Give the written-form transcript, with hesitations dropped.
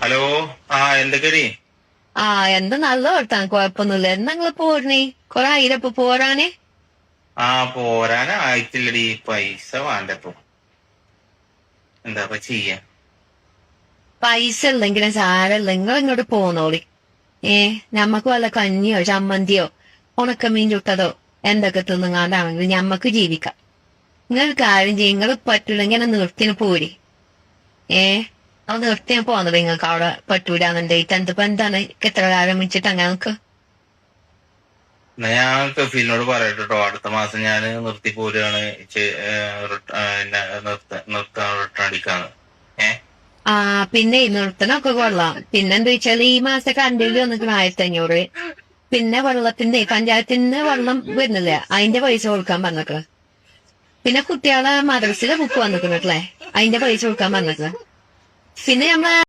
Hello. എന്തൊക്കെടി? ആ എന്താ നല്ല വർത്താൻ, കൊഴപ്പൊന്നുമില്ല. എന്നാ നിങ്ങള് പോരണേ? കൊറേ ആയിരപ്പൊ പോരാനേ. പോരാനായിട്ടില്ലടി, പൈസ വേണ്ടപ്പോ. എന്താ ചെയ്യാ? പൈസ ഇല്ലെങ്കിലും സാരല്ല, നിങ്ങൾ ഇങ്ങോട്ട് പോന്നോളി. ഞമ്മക്ക് വല്ല കഞ്ഞിയോ ചമ്മന്തിയോ ഉണക്കമീൻ ചുട്ടതോ എന്തൊക്കെ തിന്നുങ്ങാണ്ടാണെങ്കിൽ ഞമ്മക്ക് ജീവിക്കാം. നിങ്ങൾ കാര്യം ചെയ്യും, നിങ്ങൾ പറ്റൂല ഇങ്ങനെ നിർത്തിന് പോരി. അത് നിർത്തിയാ പോന്നത് നിങ്ങൾക്ക് അവിടെ പറ്റൂലെന്നുണ്ടെങ്കിൽ എന്തിപ്പോ എന്താണ് എത്ര കാലം വെച്ചിട്ട് അങ്ങനെ നിക്ക്. എന്നാ ഞാൻ കഫീലിനോട് പറയട്ടോ, അടുത്ത മാസം ഞാൻ നിർത്തി പോരുകയാണ്, നിർത്താൻ റിട്ടേൺ അടിക്കാന്ന്. പിന്നെ നിർത്തണൊക്കെ കൊള്ളാം. പിന്നെന്താ വെച്ചാല് ഈ മാസം കറണ്ട് ബില്ല് വന്നിട്ട് 1500. പിന്നെ വെള്ളത്തിന്റെ പഞ്ചായത്തിന് വെള്ളം വരുന്നില്ല, അതിന്റെ പൈസ കൊടുക്കാൻ പറഞ്ഞിട്ട്. പിന്നെ കുട്ടികളെ മദ്രസിലെ ബുക്ക് വന്നിട്ടുണ്ടല്ലേ, അതിന്റെ പൈസ കൊടുക്കാൻ പറഞ്ഞിട്ട്. പിന്നെ നമ്മളെ